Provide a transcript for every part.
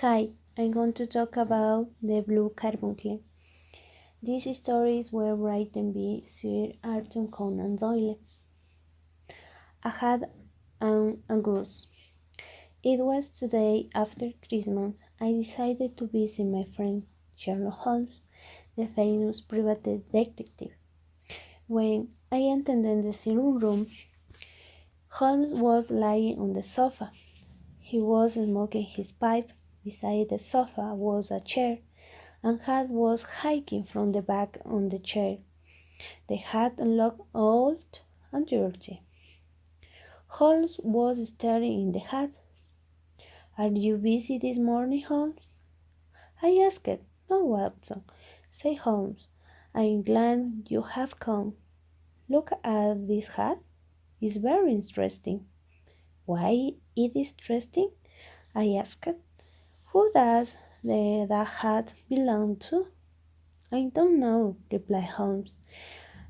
Hi, I'm going to talk about the Blue Carbuncle. These stories were written by Sir Arthur Conan Doyle. I had a goose. It was today after Christmas. I decided to visit my friend Sherlock Holmes, the famous private detective. When I entered the sitting room, Holmes was lying on the sofa. He was smoking his pipe. Beside the sofa was a chair, and hat was hanging from the back on the chair. The hat looked old and dirty. Holmes was staring in the hat. "Are you busy this morning, Holmes?" I asked. "No, Watson," said Holmes. "I'm glad you have come. Look at this hat. It's very interesting." "Why it is interesting?" I asked. "Who does that hat belong to?" "I don't know," replied Holmes.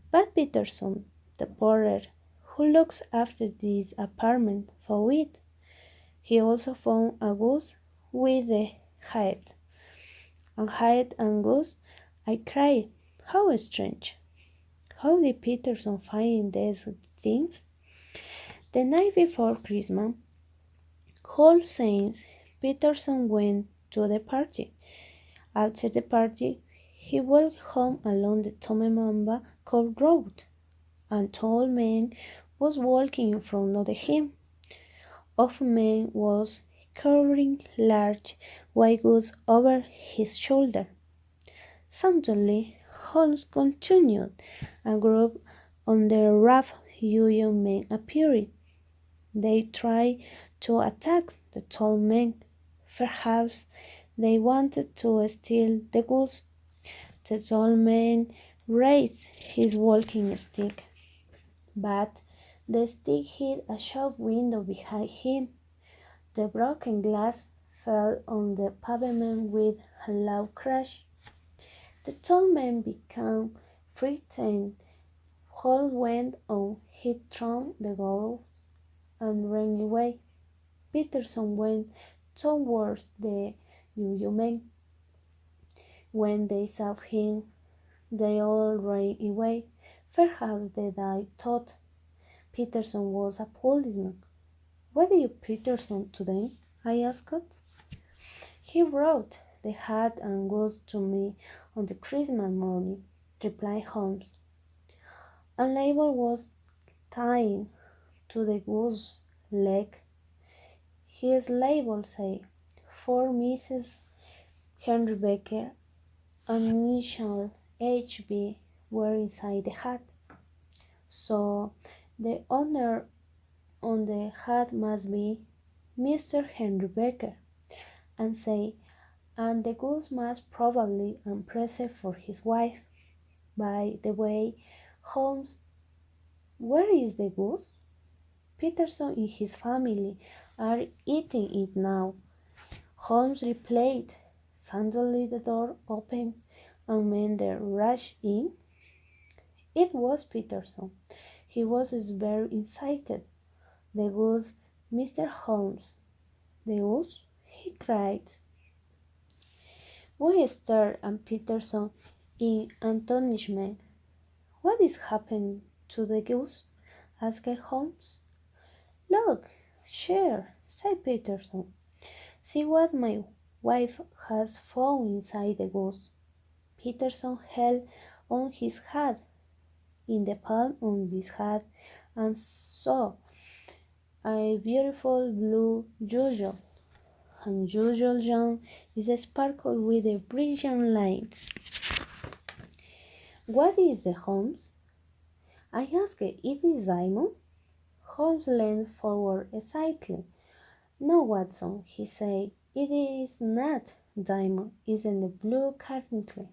"But Peterson, the porter, who looks after this apartment, found it. He also found a goose with the hat." "A hat and goose?" I cried. "How strange! How did Peterson find these things?" The night before Christmas, Holmes says, Peterson went to the party. After the party, he walked home along the Tomemamba Court Road. A tall man was walking in front of him. Of man was carrying large white goods over his shoulder. Suddenly, Holmes continued. A group on the rough young men appeared. They tried to attack the tall man. Perhaps they wanted to steal the goods. The tall man raised his walking stick, but the stick hit a shop window behind him. The broken glass fell on the pavement with a loud crash. The tall man became frightened. Holmes went on. He threw the goods and ran away. Peterson went towards the young men. When they saw him, they all ran away. Perhaps they thought Peterson was a policeman. "What did Peterson to them?" I asked. "He brought the hat and goose to me on the Christmas morning," replied Holmes. A label was tied to the goose's leg. His label said, "For Mrs. Henry Baker," and initial HB were inside the hat. So the owner on the hat must be Mr. Henry Baker, and say, and the goose must probably a present for his wife. By the way, Holmes, where is the goose? Peterson and his family are eating it now. Holmes replied. Suddenly the door opened and men rushed in. It was Peterson. He was very excited. "The goose, Mr. Holmes." "The goose?" he cried. We stared at Peterson in astonishment. "What is happening to the goose?" asked Holmes. "Look, sure," said Peterson. "See what my wife has found inside the goose." Peterson held on his hat. In the palm of this hat and saw a beautiful blue jewel. Unusual gem is sparkled with the brilliant lights. "What is the Holmes?" I asked. "It is diamond?" Holmes leaned forward slightly. "No, Watson," he said. "It is not diamond. It is the blue carbuncle."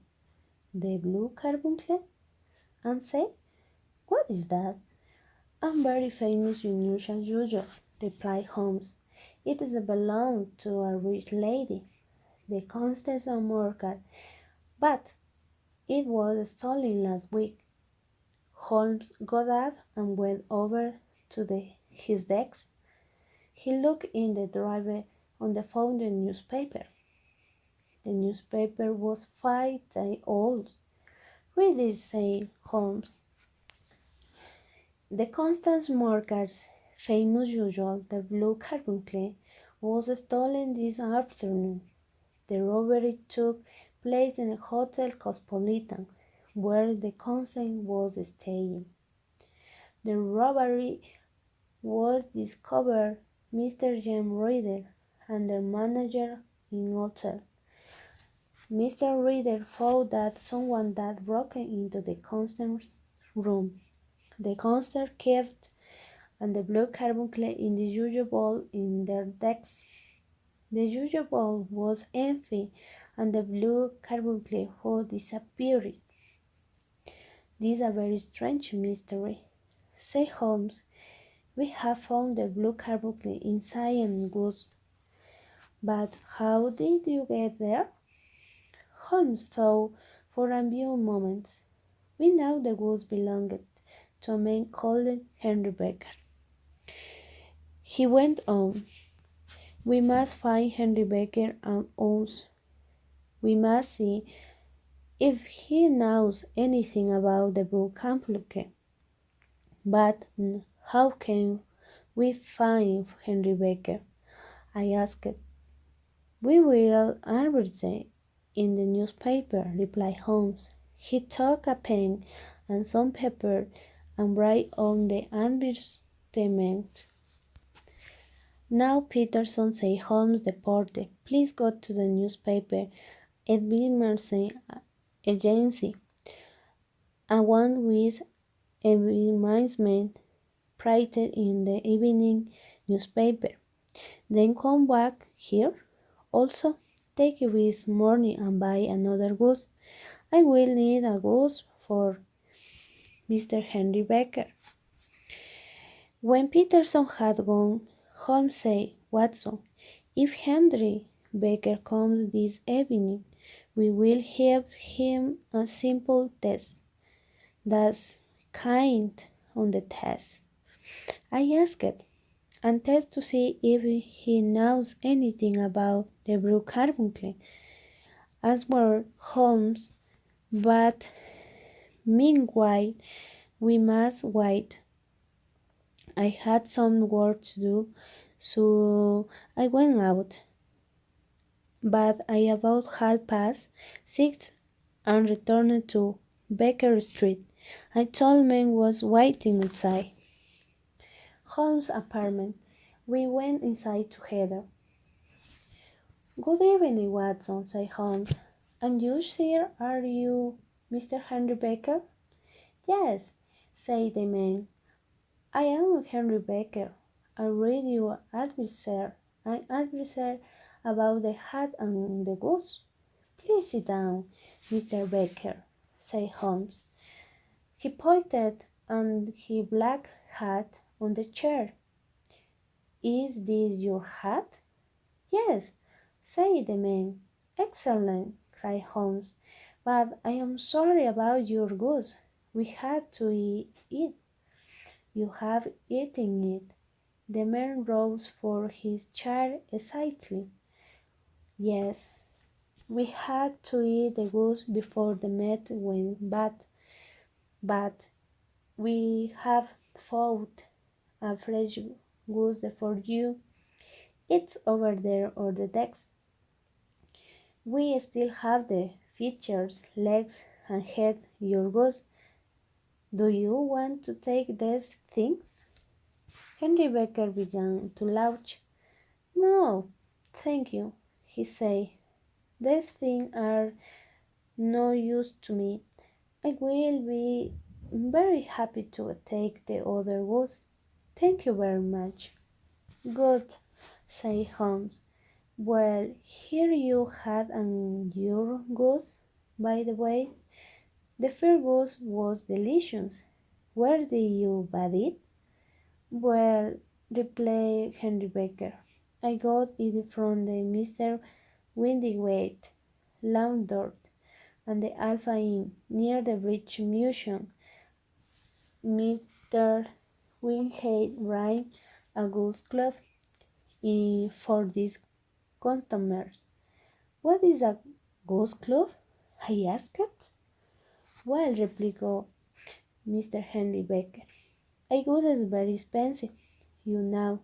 "The blue carbuncle?" And said, "What is that?" "A very famous unusual jewel," replied Holmes. "It is belonged to a rich lady, the Countess of Morcar, but it was stolen last week." Holmes got up and went over to his desk. He looked in the drawer and found the newspaper. The newspaper was 5 days old. Read it, said Holmes. The Constance Morgar's famous usual, the Blue Carbuncle, was stolen this afternoon. The robbery took place in a Hotel Cosmopolitan, where the Constance was staying. The robbery was discovered Mr. James Reader and the manager in hotel. Mr. Reader found that someone had broken into the Constance's room. The Constance kept and the Blue Carbuncle in the usual bowl in their decks. The usual bowl was empty and the Blue Carbuncle had disappeared. This is a very strange mystery, said Holmes. We have found the Blue Carbuncle inside and goose. But how did you get there? Holmes thought for a few moments. We know the goose belonged to a man called Henry Becker. He went on. We must find Henry Becker and us. We must see if he knows anything about the Blue Carbuncle. But how can we find Henry Becker? I asked. We will advertise in the newspaper, replied Holmes. He took a pen and some paper and wrote on the advertisement. Now, Peterson, said Holmes the porter, please go to the newspaper advertising agency and one with advertisement printed in the evening newspaper. Then come back here. Also, take it this morning and buy another goose. I will need a goose for Mr. Henry Becker. When Peterson had gone, Holmes said, Watson, if Henry Becker comes this evening, we will give him a simple test. That's kind on the test. I asked, and test to see if he knows anything about the Blue Carbuncle, answered Holmes, but meanwhile we must wait. I had some work to do, so I went out. But at about 6:30 and returned to Baker Street. A tall man was waiting outside Holmes' apartment. We went inside together. Good evening, Watson, said Holmes. And you, sir, are you Mr. Henry Becker? Yes, said the man. I am Henry Becker, a radio advisor. An advisor about the hat and the goose. Please sit down, Mr. Becker, said Holmes. He pointed and his black hat on the chair. Is this your hat? Yes, said the man. Excellent, cried Holmes. But I am sorry about your goose. We had to eat it. You have eaten it. The man rose for his chair excitedly. Yes, we had to eat the goose before the meat went bad. But we have fought a fresh goose for you. It's over there on the decks. We still have the features, legs, and head your goose. Do you want to take these things? Henry Becker began to laugh. No, thank you, he said. These things are no use to me. I will be very happy to take the other goose. Thank you very much. Good, said Holmes. Well, here you had your goose, by the way. The first goose was delicious. Where did you buy it? Well, replied Henry Becker, I got it from the Mr. Windygate, landlord, and the Alpha Inn, near the British Museum. Mr. Wingate ran a goose club for these customers. What is a goose club? I asked. Well, replied Mr. Henry Becker, a goose is very expensive, you know,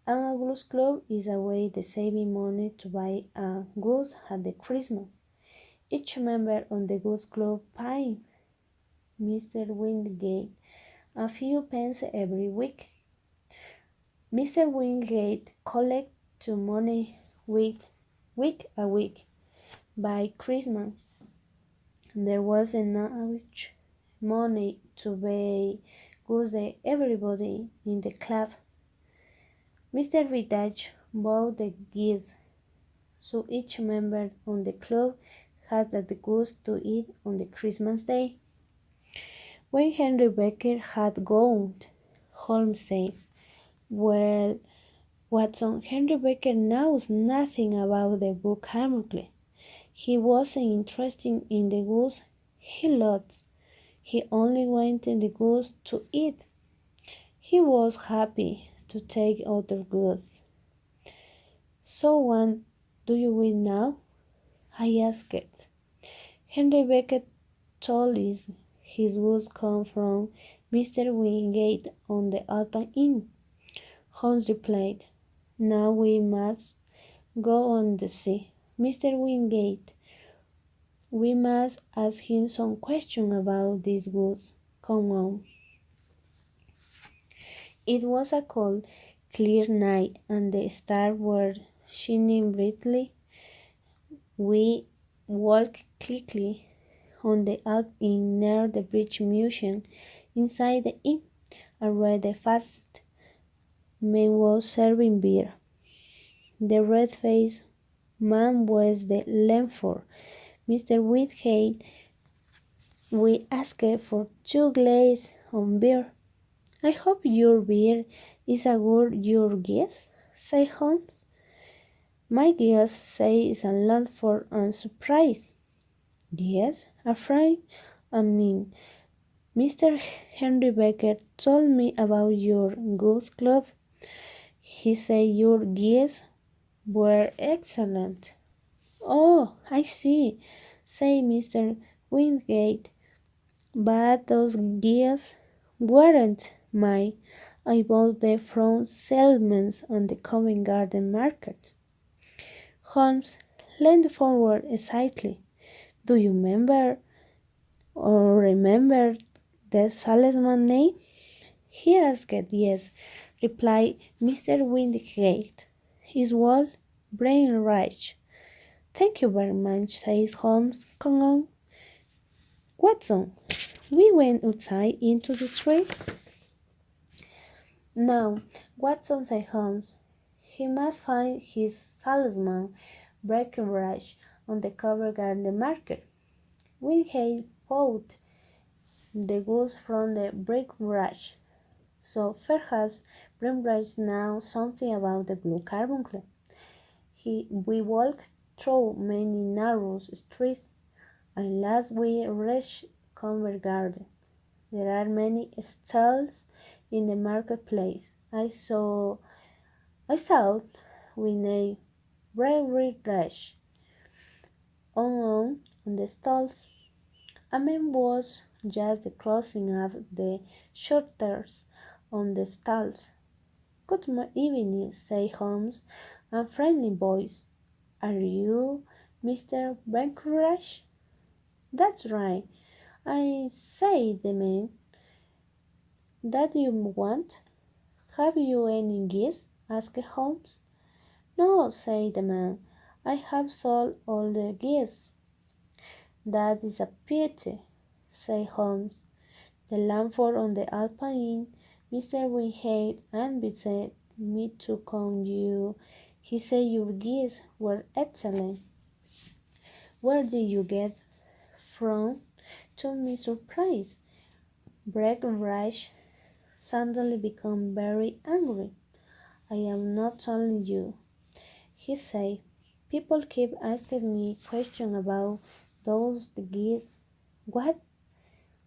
and a goose club is a way of saving money to buy a goose at the Christmas. Each member on the goose club pays Mr. Wingate a few pence every week. Mr. Wingate collects money week a week. By Christmas, there was enough money to buy goods for everybody in the club. Mr. Vitage bought the geese, so each member on the club had the goose to eat on the Christmas day. When Henry Becker had gone, Holmes said, "Well, Watson, Henry Becker knows nothing about the book Hammercliff. He wasn't interested in the goose he loved. He only wanted the goose to eat. He was happy to take other goods." "So what do you eat now?" I asked. Henry Becker told us his goods come from Mr. Wingate on the Alpine Inn. Holmes replied, "Now we must go on the sea. Mr. Wingate, we must ask him some questions about these goods. Come on." It was a cold, clear night, and the stars were shining brightly. We walked quickly on the Alpine near the British Museum. Inside the inn, a red-faced man was serving beer. The red-faced man was the landlord, Mr. Whitehead. We asked for 2 glasses of beer. "I hope your beer is as good your guess," said Holmes. "My guess says a lot for a surprise." "Yes, a friend and me. Mr. Henry Becker told me about your goose club. He said your geese were excellent." "Oh, I see," said Mr. Wingate. "But those geese weren't mine. I bought them from salesmen on the Covent Garden Market." Holmes leaned forward excitedly. "Do you remember the salesman's name?" he asked. "Yes," replied Mr. Wingate. "It's Walt Brainrage." "Thank you very much," said Holmes. "Come on, Watson." We went outside into the street. "Now, Watson," said Holmes, "he must find his salesman, Breckenridge, on the Covent Garden Market. Wingate bought the goods from the Breckenridge, so perhaps Breckenridge knows something about the Blue Carbuncle." We walked through many narrow streets. At last we reached Covent Garden. There are many stalls in the marketplace. I thought we named Breckenridge on the stalls. A man was just closing up the shutters on the stalls. "Good evening," said Holmes, a friendly voice. "Are you Mr. Breckenridge?" "That's right. I say, the man that you want. Have you any geese?" asked Holmes. "No," said the man. "I have sold all the geese." "That is a pity," said Holmes. "The landlord on the Alpine, Mr. Wingate, invited me to come you. He said your geese were excellent." "Where did you get from?" To my surprise, Breckenridge suddenly became very angry. "I am not telling you," he said. "People keep asking me questions about those geese. What?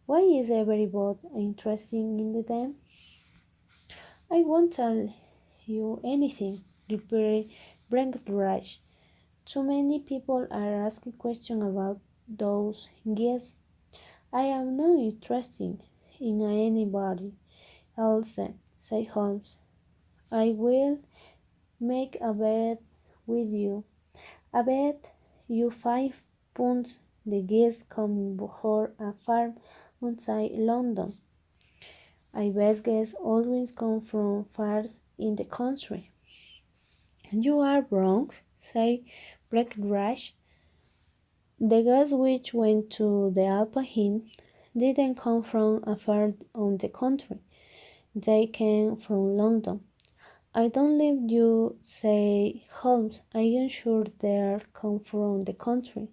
Why is everybody interested in them?" "I won't tell you anything," replied Breckenridge. Too many people are asking questions about those geese. I am not interested in anybody else, said Holmes. I will make a bet with you. I bet you £5 the geese come for a farm outside London. I bet geese always come from farms in the country. You are wrong, said Breckenridge. The geese which went to the Alpine didn't come from a farm on the country. They came from London. I don't believe you, say Holmes. I am sure they come from the country.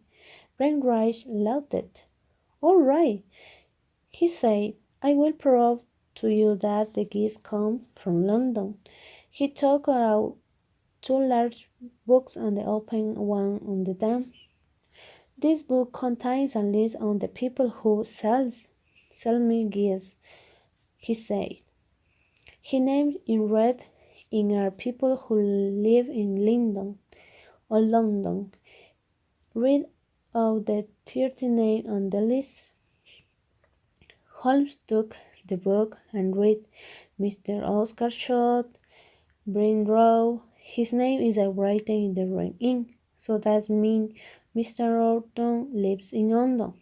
Breckenridge laughed. All right, he said. I will prove to you that the geese come from London. He took out two large books and opened one on the dam. This book contains a list of the people who sell me geese, he said. He named in red in are people who live in London or London. Read out the 30 names on the list. Holmes took the book and read Mr. Oscar Schott, Brinrow. His name is written in the red ink, so that means Mr. Orton lives in London.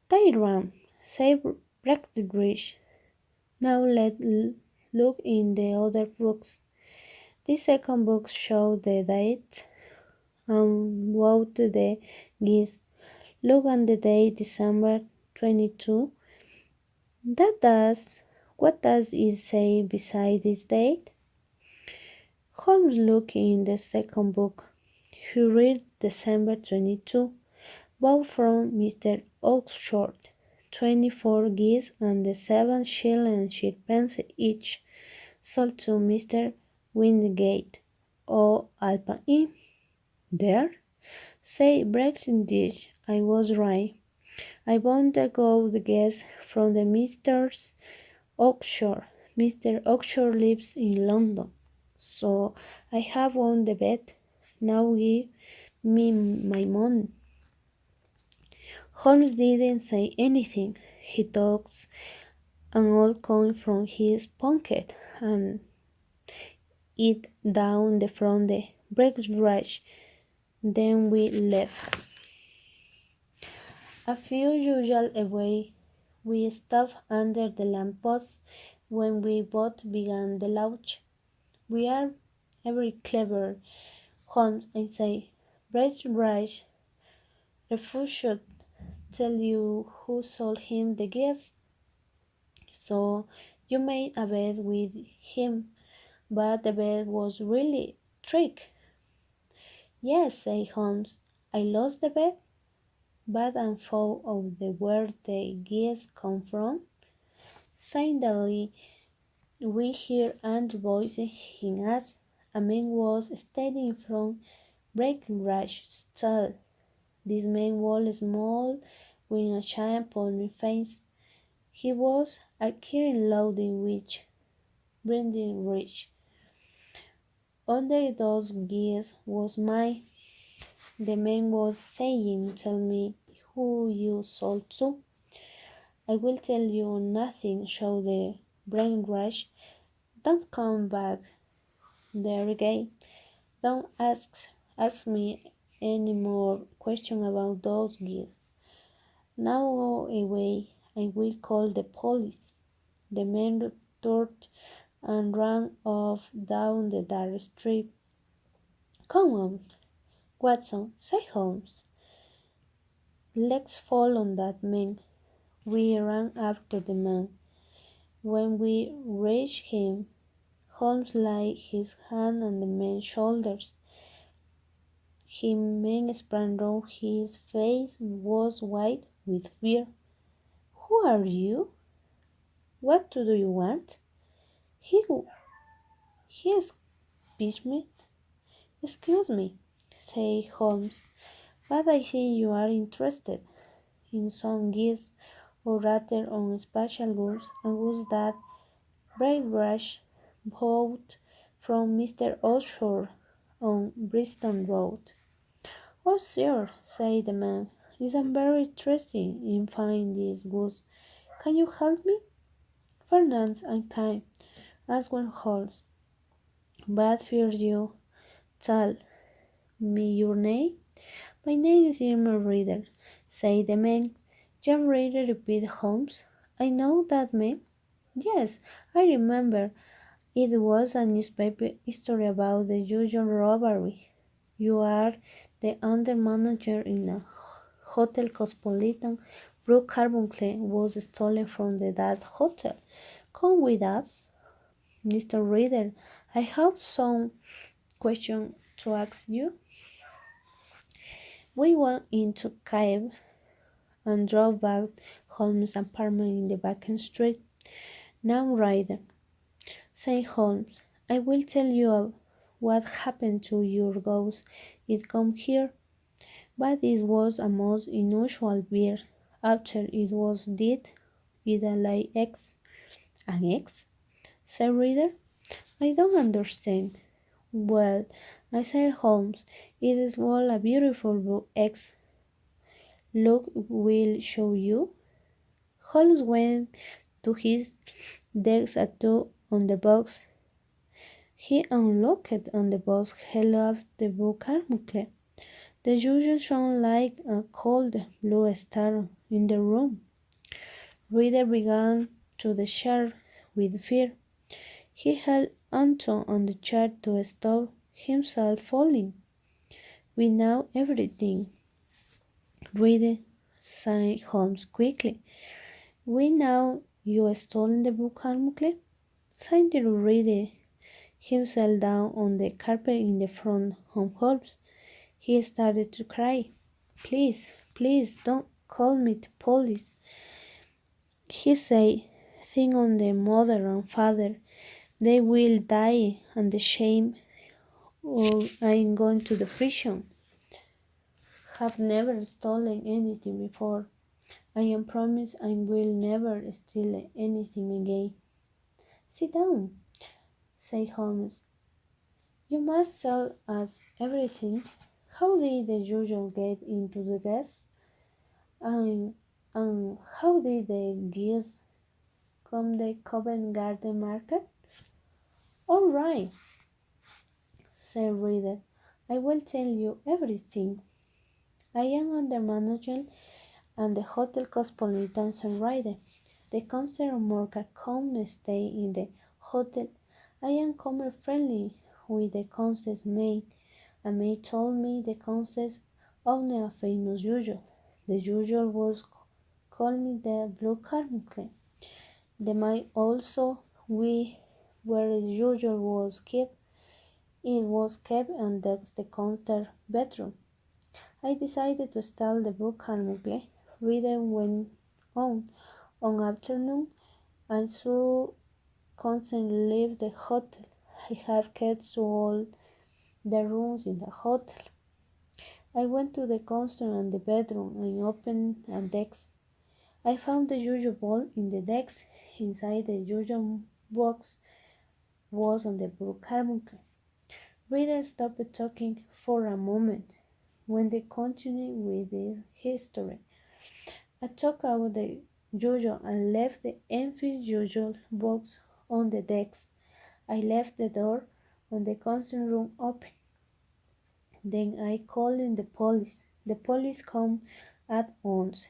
Tyram, said Breckenridge. Now let's look in the other books. This second book shows the date and both the geese. Look at the date December 22. What does it say beside this date? Holmes looked in the second book. He read December 22, bought from Mr. Oxford, 24 geese and 7 shillings and sixpence each, sold to Mr. Wingate of Alpine. There, say Breckenridge, I was right. I bought the gold geese from the Mr. Oxford. Mr. Oxford lives in London, so I have won the bet. Now give me my money. Holmes didn't say anything. He took an old coin from his pocket and it down the front the Breckenridge. Then we left. A few yards away, we stopped under the lamppost when we both began the lunch. We are very clever, Holmes, I say. Breckenridge refused tell you who sold him the geese. So you made a bet with him, but the bet was really trick. Yes, said Holmes. I lost the bet, but I'm full of the where the geese come from. Suddenly we hear Andrew voices in us. A man was standing from Breckenridge's stall. This man was small, with a giant pony face. He was a Kirin loading which Breckenridge. Under those geese was mine. The man was saying, tell me who you sold to. I will tell you nothing, shouted the Breckenridge. Don't come back there again. Don't ask me any more questions about those geese. Now go away. I will call the police. The man turned and ran off down the dark street. Come on, Watson, said Holmes. Let's follow that man. We ran after the man. When we reached him, Holmes laid his hand on the man's shoulders. The man sprang round. His face was white with fear. Who are you? What do you want? He speaks me. Excuse me, said Holmes, but I think you are interested in some geese, or rather on special goods, and goods that Braybrush bought from Mr. Oxford on Bristol Road. Oh, sir, said the man. I'm very interested in finding these goods. Can you help me? Fernand, I can, answered Holmes. But first you tell me your name. My name is Irma Reader, said the man. John Reader, repeated Holmes. I know that man. Yes, I remember. It was a newspaper story about the usual robbery. You are the under manager in a Hotel Cosmopolitan. Brooke Carbuncle was stolen from that hotel. Come with us, Mr. Reader. I have some questions to ask you. We went into cab and drove back Holmes' apartment in the Baker Street. Now, Ryder, said Holmes, I will tell you what happened to your ghost. It come here, but it was a most unusual beer. After it was dead, it lay eggs. An eggs? Said Reader. I don't understand. Well, I said Holmes, it is all a beautiful eggs. Look will show you. Holmes went to his desk and took on the box. He unlocked on the box, held up the Brooke Carbuncle. The usual shone like a cold blue star in the room. Reader began to shake with fear. He held onto on the chair to stop himself falling. We know everything. Reader, said Holmes quickly. We know you stole the Brooke Carbuncle. Said Reader himself down on the carpet in the front of Holmes. He started to cry. Please, please don't call me the police. He said, think on the mother and father. They will die and the shame of I'm going to the prison. Have never stolen anything before. I am promised I will never steal anything again. Sit down, said Holmes. You must tell us everything. How did the usual get into the guest? And how did the geese come to Covent Garden Market? All right, said Reader. I will tell you everything. I am under manager and the Hotel Cosmopolitan St. Rider. The concert of Morgan come stay in the hotel. I am comer friendly with the concert's maid. A maid told me the concert owned a famous usual. The usual was called the Blue Carbuncle. The maid also we where the usual was kept. It was kept and that's the concert bedroom. I decided to steal the Blue Carbuncle. Reader went on. On afternoon, I saw Constant leave the hotel. I have kept to all the rooms in the hotel. I went to the constant and the bedroom and opened a desk. I found the usual ball in the desk. Inside the usual box was on the Blue Carbuncle. Reader stopped talking for a moment when they continued with their history. I took out the usual and left the empty usual box on the desk. I left the door on the constant room open. Then I called in the police. The police came at once.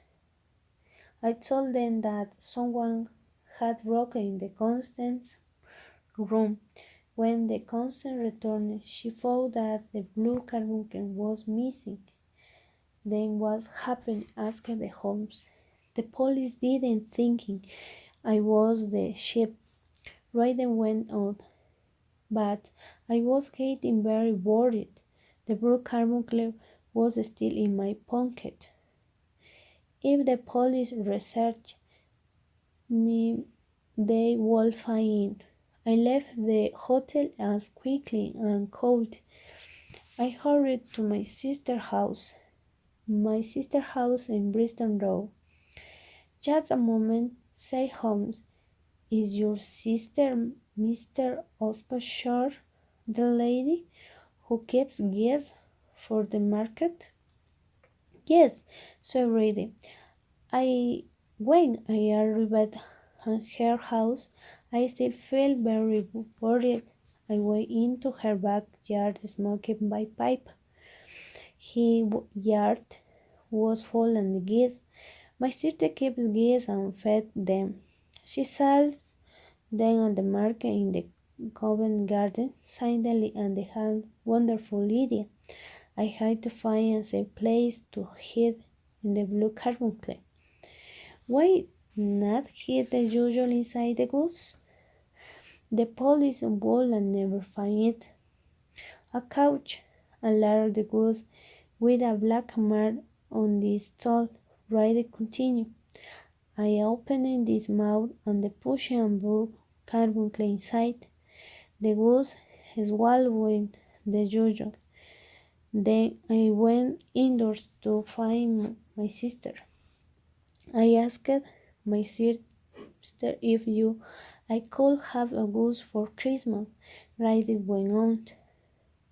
I told them that someone had broken in the Constant's room. When the Constant returned, she found that the Blue Carbuncle was missing. Then what happened? Asked the Holmes. The police didn't think I was the sheep. Raiden went on. But I was getting very worried. The Blue Carbuncle was still in my pocket. If the police research me, they would find. I left the hotel as quickly and cold. I hurried to my sister's house. My sister's house in Bristol Road. Just a moment, said Holmes. Is your sister Mr. Oscar Shore, the lady who keeps geese for the market? Yes, so ready. When I arrived at her house, I still felt very worried. I went into her backyard smoking my pipe. Her yard was full of geese. My sister keeps geese and fed them. She sells them on the market in the Covent Garden. Suddenly, and they had wonderful idea. I had to find a safe place to hide in the blue carbuncle. Why not hide the usual inside the goose? The police would never find it. A couch, alerted the goose with a black mark on the stall. Ride continued. I opened his mouth and the pushed and broke carbuncle inside. The goose swallowed the usual. Then I went indoors to find my sister. I asked my sister if I could have a goose for Christmas. Riding went on.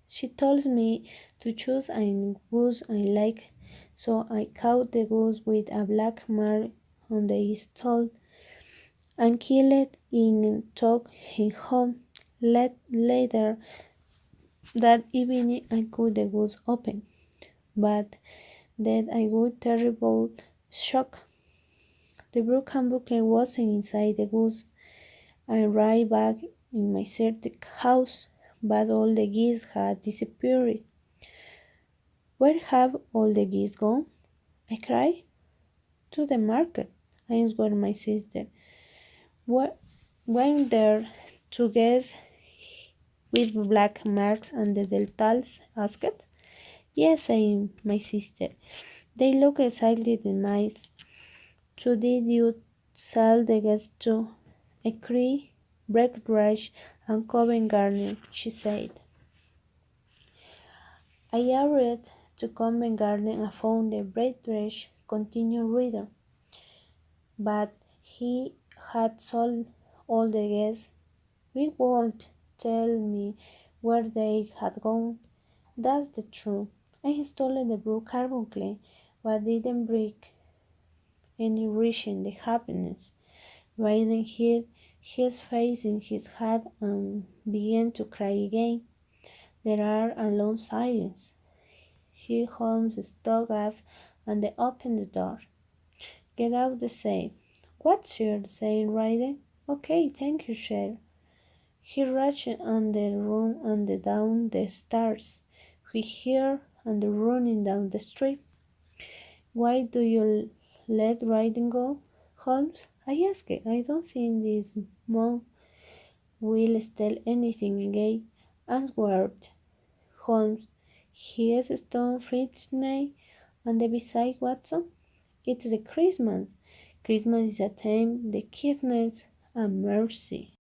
She told me to choose a goose I like, so I caught the goose with a black mark on the stall and killed it and took it home. Later that evening I cut the goose open, but then I got terrible shock. The broken bucket wasn't inside the goose. I ran back in my septic house, but all the geese had disappeared. Where have all the geese gone? I cried. To the market, answered my sister. What went there two geese with black marks and the deltals asked. Yes, my sister. They look exactly the mice. So did you sell the geese to a Cree, Breakbridge, and Covent Garden? She said. I hurried to Covent Garden and found the Breakbridge continued reader, but he had sold all the geese. We won't tell me where they had gone. That's the truth. I stole the blue carbuncle, but didn't bring any reason the happiness. Raiden hid his face in his hat and began to cry again. There are a long silence. He Holmes stood up and they opened the door. Get out the safe. What, sir? Said Raiden. Okay, thank you, sir. He rushed and the room and down the stairs. We hear and running down the street. Why do you let Raiden go, Holmes? I asked. I don't think this monk will steal anything again, answered Holmes. He is Stone Fritzney, and besides, Watson, it is Christmas. Christmas is a time the kindness and mercy.